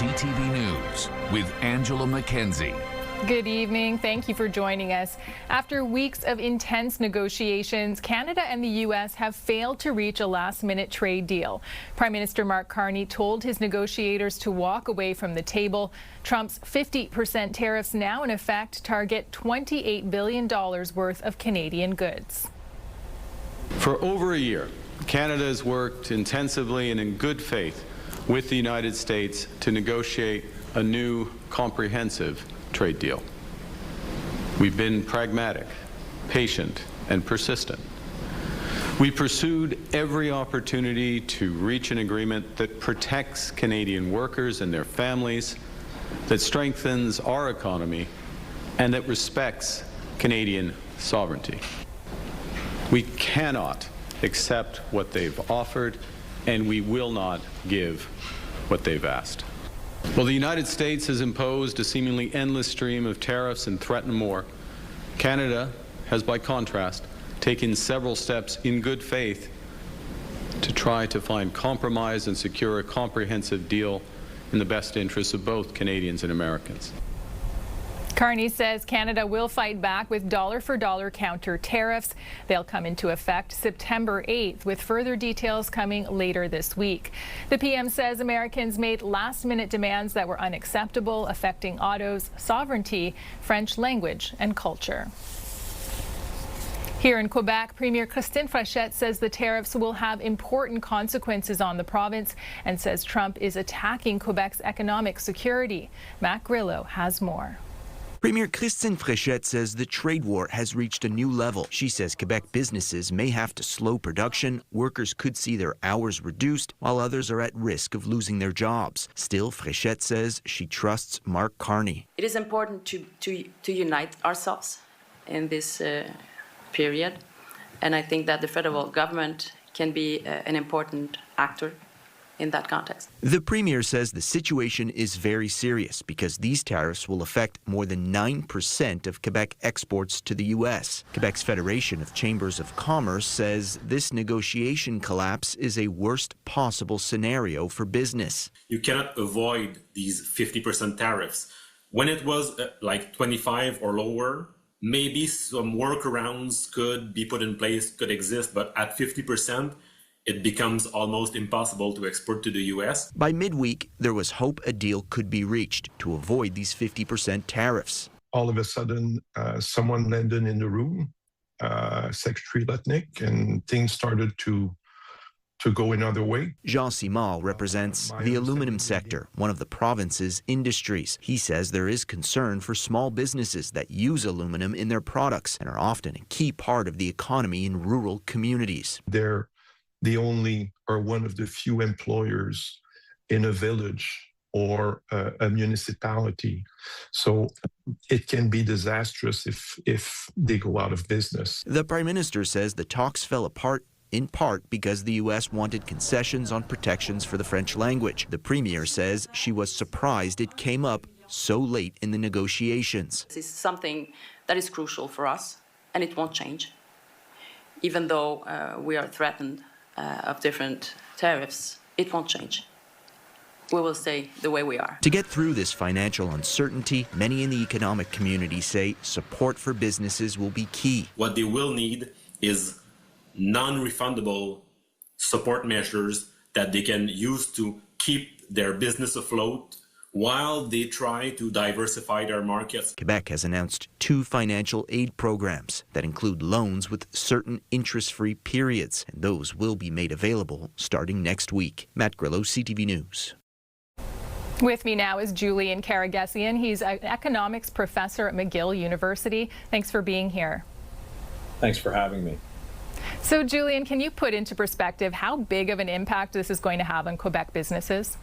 CTV News with Angela Mackenzie. Good evening. Thank you for joining us. After weeks of intense negotiations, Canada and the U.S. have failed to reach a last-minute trade deal. Prime Minister Mark Carney told his negotiators to walk away from the table. Trump's 50% tariffs now in effect target $28 billion worth of Canadian goods. For over a year, Canada has worked intensively and in good faith with the United States to negotiate a new comprehensive trade deal. We've been pragmatic, patient, and persistent. We pursued every opportunity to reach an agreement that protects Canadian workers and their families, that strengthens our economy, and that respects Canadian sovereignty. We cannot accept what they've offered, and we will not give what they've asked. While the United States has imposed a seemingly endless stream of tariffs and threatened more, Canada has, by contrast, taken several steps in good faith to try to find compromise and secure a comprehensive deal in the best interests of both Canadians and Americans. Carney says Canada will fight back with dollar-for-dollar counter tariffs. They'll come into effect September 8th, with further details coming later this week. The PM says Americans made last-minute demands that were unacceptable, affecting autos, sovereignty, French language, and culture. Here in Quebec, Premier Christine Fréchette says the tariffs will have important consequences on the province and says Trump is attacking Quebec's economic security. Matt Grillo has more. Premier Christine Fréchette says the trade war has reached a new level. She says Quebec businesses may have to slow production, workers could see their hours reduced, while others are at risk of losing their jobs. Still, Fréchette says she trusts Mark Carney. It is important to unite ourselves in this period, and I think that the federal government can be an important actor in that context. The Premier says the situation is very serious because these tariffs will affect more than 9% of Quebec exports to the U.S. Quebec's Federation of Chambers of Commerce says this negotiation collapse is a worst possible scenario for business. You cannot avoid these 50% tariffs. When it was like 25 or lower, maybe some workarounds could be put in place, could exist, but at 50%, it becomes almost impossible to export to the U.S. By midweek, there was hope a deal could be reached to avoid these 50% tariffs. All of a sudden, someone landed in the room, Secretary Lutnick, and things started to go another way. Jean Simard represents the aluminum sector, one of the province's industries. He says there is concern for small businesses that use aluminum in their products and are often a key part of the economy in rural communities. They're the only or one of the few employers in a village or a municipality. So it can be disastrous if they go out of business. The Prime Minister says the talks fell apart in part because the U.S. wanted concessions on protections for the French language. The Premier says she was surprised it came up so late in the negotiations. This is something that is crucial for us, and it won't change. Even though we are threatened of different tariffs, it won't change. We will stay the way we are. To get through this financial uncertainty, many in the economic community say support for businesses will be key. What they will need is non-refundable support measures that they can use to keep their business afloat while they try to diversify their markets. Quebec has announced 2 financial aid programs that include loans with certain interest-free periods, and those will be made available starting next week. Matt Grillo, CTV News. With me now is Julian Karagesian. He's an economics professor at McGill University. Thanks for being here. Thanks for having me. So, Julian, can you put into perspective how big of an impact this is going to have on Quebec businesses?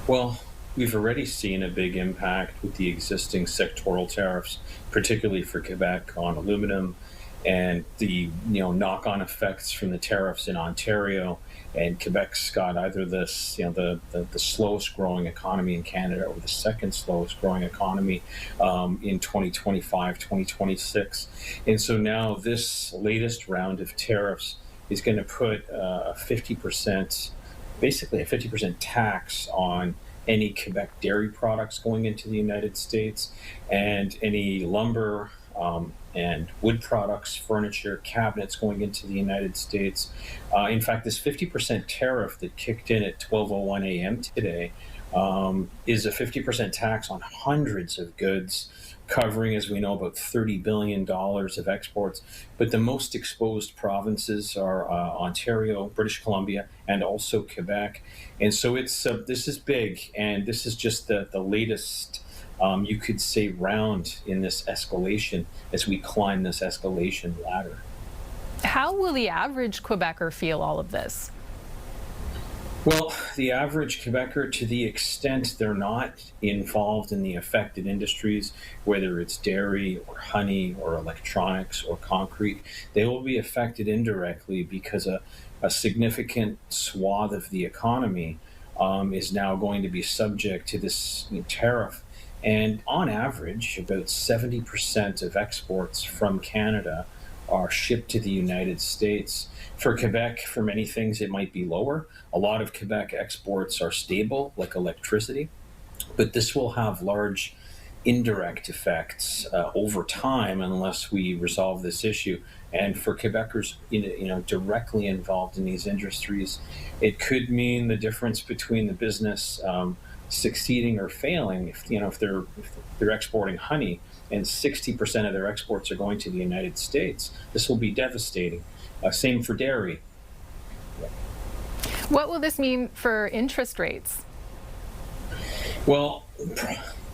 Well, we've already seen a big impact with the existing sectoral tariffs, particularly for Quebec on aluminum, and the knock-on effects from the tariffs in Ontario. And Quebec's got either this, the slowest growing economy in Canada or the second slowest growing economy in 2025, 2026. And so now this latest round of tariffs is going to put a 50%, basically a 50% tax on any Quebec dairy products going into the United States, and any lumber and wood products, furniture, cabinets going into the United States. In fact, this 50% tariff that kicked in at 12:01 a.m. today is a 50% tax on hundreds of goods, covering, as we know, about $30 billion of exports. But the most exposed provinces are Ontario, British Columbia, and also Quebec. And so this is big, and this is just the latest, you could say, round in this escalation as we climb this escalation ladder. How will the average Quebecer feel all of this? Well, the average Quebecer, to the extent they're not involved in the affected industries, whether it's dairy or honey or electronics or concrete, they will be affected indirectly because a significant swath of the economy is now going to be subject to this tariff. And on average, about 70% of exports from Canada are shipped to the United States. For Quebec, for many things, it might be lower. A lot of Quebec exports are stable, like electricity, but this will have large indirect effects over time unless we resolve this issue. And for Quebecers, directly involved in these industries, it could mean the difference between the business succeeding or failing. If they're exporting honey, and 60% of their exports are going to the United States, this will be devastating. Same for dairy. What will this mean for interest rates? Well,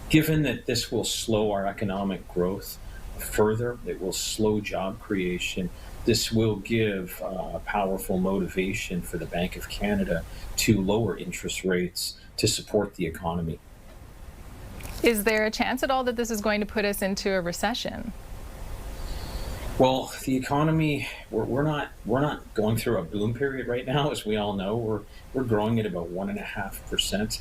given that this will slow our economic growth further, it will slow job creation, this will give a powerful motivation for the Bank of Canada to lower interest rates to support the economy. Is there a chance at all that this is going to put us into a recession? Well, the economy, we're not going through a boom period right now, as we all know. We're growing at about 1.5%.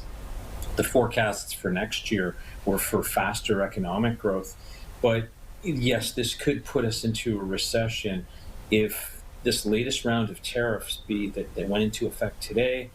The forecasts for next year were for faster economic growth. But yes, this could put us into a recession if this latest round of tariffs that went into effect today,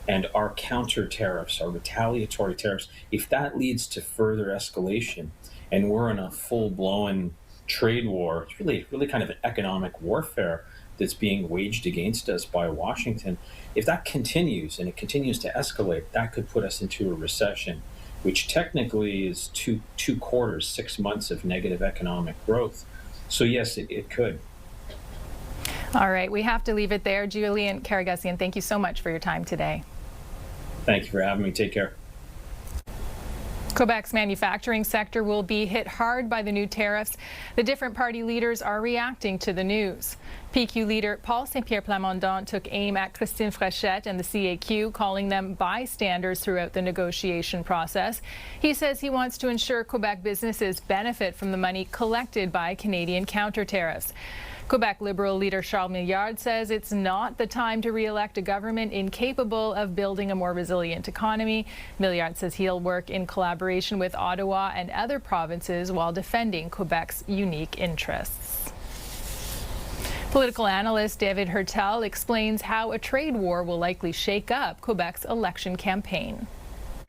and our counter tariffs, our retaliatory tariffs, if that leads to further escalation and we're in a full-blown trade war, it's really kind of an economic warfare that's being waged against us by Washington. If that continues and it continues to escalate, that could put us into a recession, which technically is two quarters, 6 months of negative economic growth. So yes, it could. All right, we have to leave it there. Julian Karagassian, thank you so much for your time today. Thank you for having me. Take care. Quebec's manufacturing sector will be hit hard by the new tariffs. The different party leaders are reacting to the news. PQ leader Paul Saint-Pierre Plamondon took aim at Christine Fréchette and the CAQ, calling them bystanders throughout the negotiation process. He says he wants to ensure Quebec businesses benefit from the money collected by Canadian counter tariffs. Quebec Liberal leader Charles Milliard says it's not the time to re-elect a government incapable of building a more resilient economy. Milliard says he'll work in collaboration with Ottawa and other provinces while defending Quebec's unique interests. Political analyst David Hertel explains how a trade war will likely shake up Quebec's election campaign.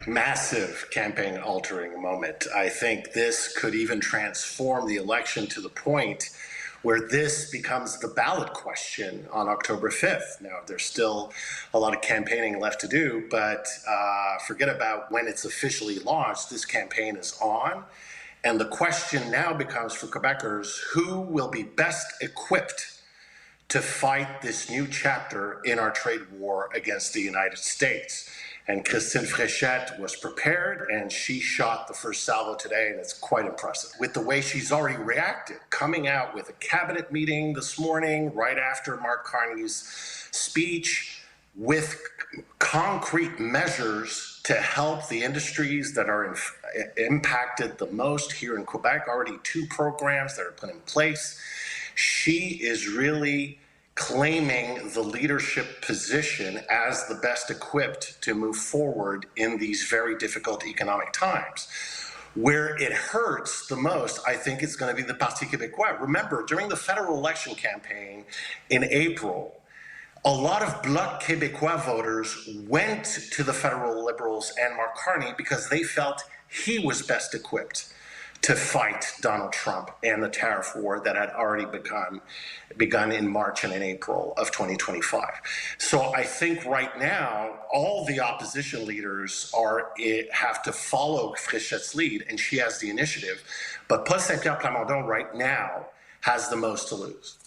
Massive campaign altering moment. I think this could even transform the election to the point where this becomes the ballot question on October 5th. Now, there's still a lot of campaigning left to do, but forget about when it's officially launched. This campaign is on. And the question now becomes for Quebecers, who will be best equipped to fight this new chapter in our trade war against the United States? And Christine Fréchette was prepared, and she shot the first salvo today, and it's quite impressive. With the way she's already reacted, coming out with a cabinet meeting this morning, right after Mark Carney's speech, with concrete measures to help the industries that are impacted the most here in Quebec, already 2 programs that are put in place. She is really claiming the leadership position as the best equipped to move forward in these very difficult economic times. Where it hurts the most, I think it's going to be the Parti Québécois. Remember, during the federal election campaign in April, a lot of Bloc Québécois voters went to the federal Liberals and Mark Carney because they felt he was best equipped to fight Donald Trump and the tariff war that had already begun in March and in April of 2025. So I think right now, all the opposition leaders have to follow Fréchette's lead, and she has the initiative. But Paul Saint-Pierre Plamondon right now has the most to lose.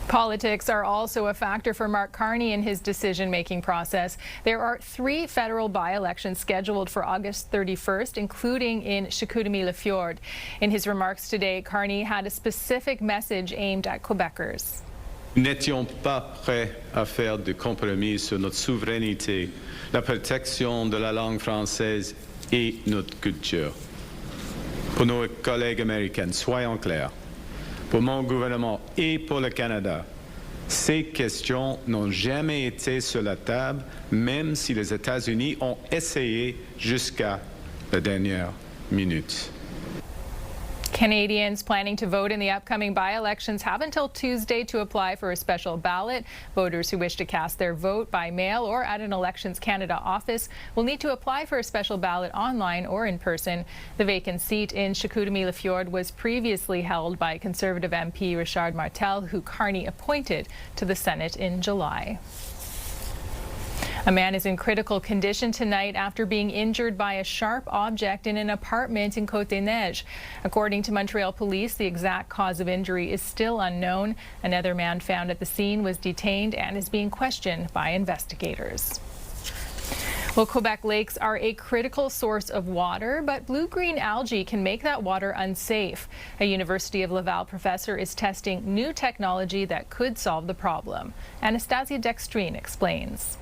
Politics are also a factor for Mark Carney in his decision-making process. There are 3 federal by-elections scheduled for August 31st, including in Chicoutimi-Le-Fjord. In his remarks today, Carney had a specific message aimed at Quebecers. Nous n'étions pas prêts à faire de compromis sur notre souveraineté, la protection de la langue française et notre culture. Pour nos collègues américains, soyons clairs. Pour mon gouvernement et pour le Canada, ces questions n'ont jamais été sur la table, même si les États-Unis ont essayé jusqu'à la dernière minute. Canadians planning to vote in the upcoming by-elections have until Tuesday to apply for a special ballot. Voters who wish to cast their vote by mail or at an Elections Canada office will need to apply for a special ballot online or in person. The vacant seat in Chicoutimi-Le-Fjord was previously held by Conservative MP Richard Martel, who Carney appointed to the Senate in July. A man is in critical condition tonight after being injured by a sharp object in an apartment in Côte-des-Neiges. According to Montreal police, the exact cause of injury is still unknown. Another man found at the scene was detained and is being questioned by investigators. Well, Quebec lakes are a critical source of water, but blue-green algae can make that water unsafe. A University of Laval professor is testing new technology that could solve the problem. Anastasia Dextrine explains.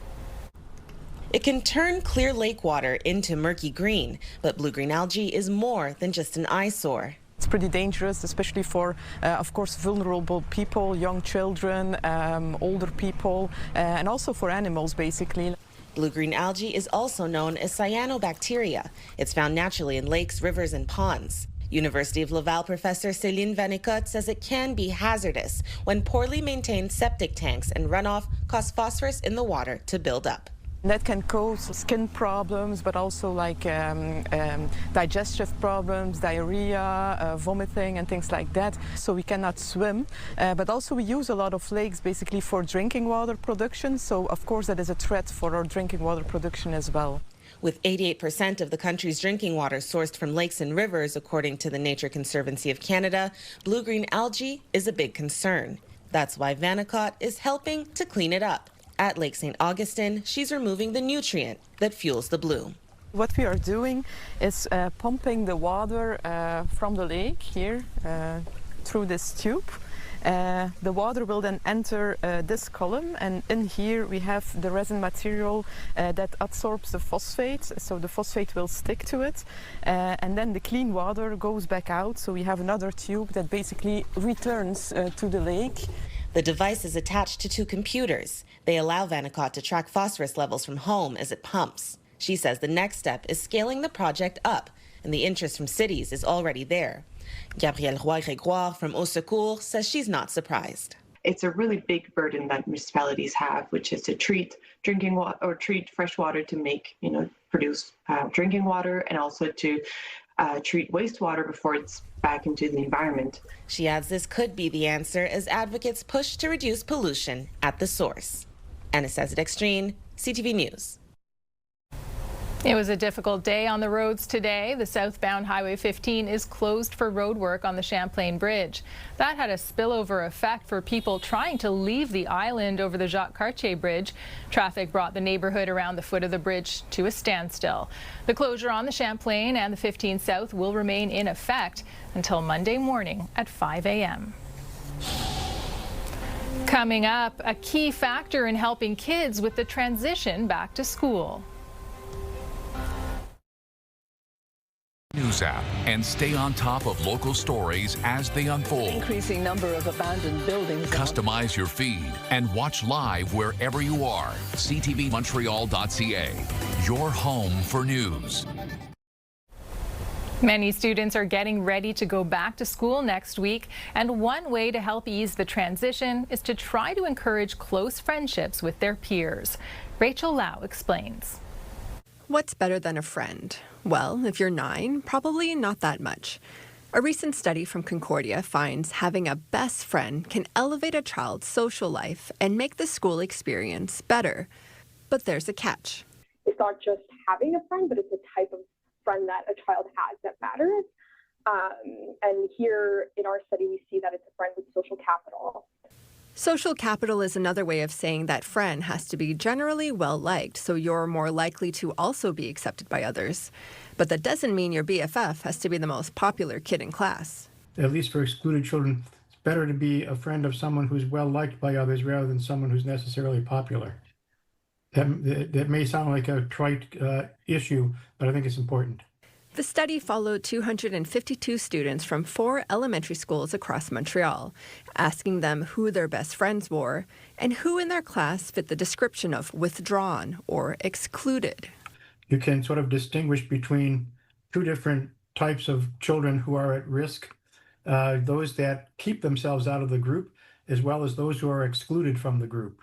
It can turn clear lake water into murky green, but blue-green algae is more than just an eyesore. It's pretty dangerous, especially for, of course, vulnerable people, young children, older people, and also for animals, basically. Blue-green algae is also known as cyanobacteria. It's found naturally in lakes, rivers, and ponds. University of Laval professor Céline Vanécotte says it can be hazardous when poorly maintained septic tanks and runoff cause phosphorus in the water to build up. That can cause skin problems, but also like digestive problems, diarrhea, vomiting and things like that. So we cannot swim, but also we use a lot of lakes basically for drinking water production. So of course that is a threat for our drinking water production as well. With 88% of the country's drinking water sourced from lakes and rivers, according to the Nature Conservancy of Canada, blue-green algae is a big concern. That's why Vanécotte is helping to clean it up. At Lake St. Augustine, she's removing the nutrient that fuels the blue. What we are doing is pumping the water from the lake here through this tube. The water will then enter this column, and in here we have the resin material that absorbs the phosphate, so the phosphate will stick to it, and then the clean water goes back out, so we have another tube that basically returns to the lake. The device is attached to 2 computers. They allow Vanécotte to track phosphorus levels from home as it pumps. She says the next step is scaling the project up, and the interest from cities is already there. Gabrielle Roy-Grégoire from Au Secours says she's not surprised. It's a really big burden that municipalities have, which is to treat drinking water or treat fresh water to make, produce drinking water, and also to treat wastewater before it's back into the environment. She adds this could be the answer as advocates push to reduce pollution at the source. Anastasia Dextrine, CTV News. It was a difficult day on the roads today. The southbound Highway 15 is closed for road work on the Champlain Bridge. That had a spillover effect for people trying to leave the island over the Jacques Cartier Bridge. Traffic brought the neighborhood around the foot of the bridge to a standstill. The closure on the Champlain and the 15 South will remain in effect until Monday morning at 5 a.m. Coming up, a key factor in helping kids with the transition back to school. News app and stay on top of local stories as they unfold. Increasing number of abandoned buildings. Customize your feed and watch live wherever you are. CTVMontreal.ca, your home for news. Many students are getting ready to go back to school next week, and one way to help ease the transition is to try to encourage close friendships with their peers. Rachel Lau explains. What's better than a friend? Well, if you're 9, probably not that much. A recent study from Concordia finds having a best friend can elevate a child's social life and make the school experience better. But there's a catch. It's not just having a friend, but it's the type of friend that a child has that matters. And here in our study, we see that it's a friend with social capital. Social capital is another way of saying that friend has to be generally well-liked, so you're more likely to also be accepted by others. But that doesn't mean your BFF has to be the most popular kid in class. At least for excluded children, it's better to be a friend of someone who's well-liked by others rather than someone who's necessarily popular. That may sound like a trite issue, but I think it's important. The study followed 252 students from 4 elementary schools across Montreal, asking them who their best friends were and who in their class fit the description of withdrawn or excluded. You can sort of distinguish between 2 different types of children who are at risk, those that keep themselves out of the group, as well as those who are excluded from the group.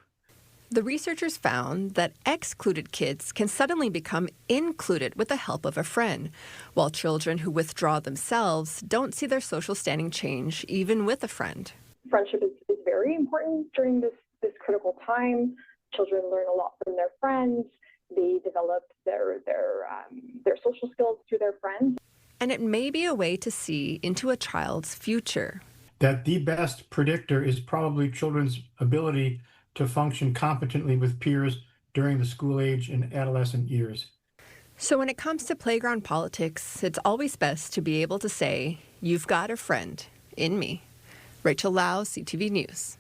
The researchers found that excluded kids can suddenly become included with the help of a friend, while children who withdraw themselves don't see their social standing change even with a friend. Friendship is very important during this critical time. Children learn a lot from their friends. They develop their social skills through their friends. And it may be a way to see into a child's future. That the best predictor is probably children's ability to function competently with peers during the school age and adolescent years. So when it comes to playground politics, it's always best to be able to say, "You've got a friend in me." Rachel Lau, CTV News.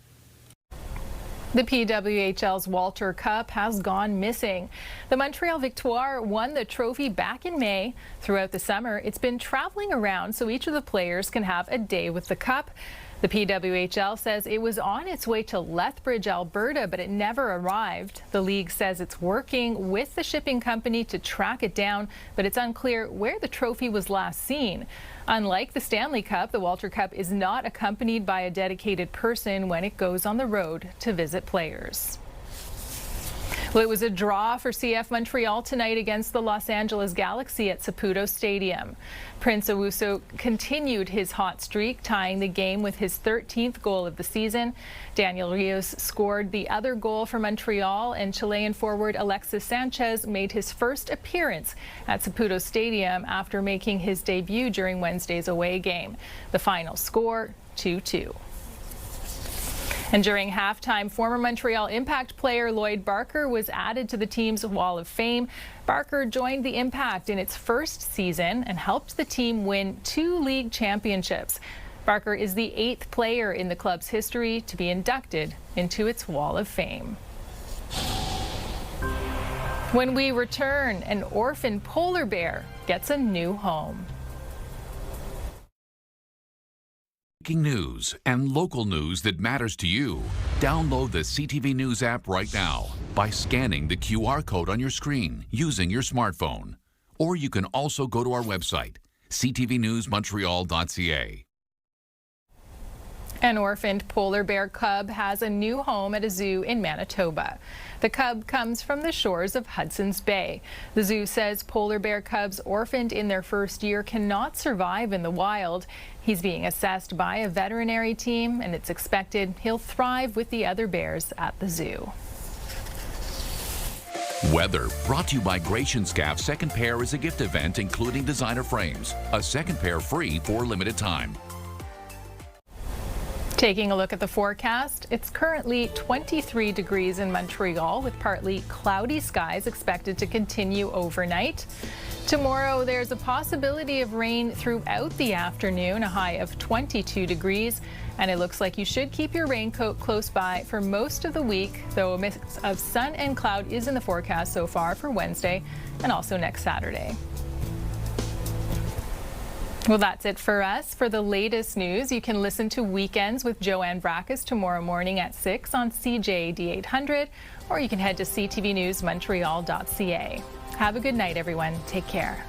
The PWHL's Walter Cup has gone missing. The Montreal Victoire won the trophy back in May. Throughout the summer, it's been traveling around so each of the players can have a day with the cup. The PWHL says it was on its way to Lethbridge, Alberta, but it never arrived. The league says it's working with the shipping company to track it down, but it's unclear where the trophy was last seen. Unlike the Stanley Cup, the Walter Cup is not accompanied by a dedicated person when it goes on the road to visit players. Well, it was a draw for CF Montreal tonight against the Los Angeles Galaxy at Saputo Stadium. Prince Owusu continued his hot streak, tying the game with his 13th goal of the season. Daniel Rios scored the other goal for Montreal, and Chilean forward Alexis Sanchez made his first appearance at Saputo Stadium after making his debut during Wednesday's away game. The final score, 2-2. And during halftime, former Montreal Impact player Lloyd Barker was added to the team's Wall of Fame. Barker joined the Impact in its first season and helped the team win 2 league championships. Barker is the 8th player in the club's history to be inducted into its Wall of Fame. When we return, an orphaned polar bear gets a new home. Breaking news and local news that matters to you. Download the CTV News app right now by scanning the QR code on your screen using your smartphone. Or you can also go to our website, ctvnewsmontreal.ca. An orphaned polar bear cub has a new home at a zoo in Manitoba. The cub comes from the shores of Hudson's Bay. The zoo says polar bear cubs orphaned in their first year cannot survive in the wild. He's being assessed by a veterinary team, and it's expected he'll thrive with the other bears at the zoo. Weather brought to you by Gratianscap's second pair is a gift event including designer frames. A second pair free for a limited time. Taking a look at the forecast, it's currently 23 degrees in Montreal with partly cloudy skies expected to continue overnight. Tomorrow, there's a possibility of rain throughout the afternoon, a high of 22 degrees, and it looks like you should keep your raincoat close by for most of the week, though a mix of sun and cloud is in the forecast so far for Wednesday and also next Saturday. Well, that's it for us. For the latest news, you can listen to Weekends with Joanne Brackus tomorrow morning at 6 on CJAD 800, or you can head to ctvnewsmontreal.ca. Have a good night, everyone. Take care.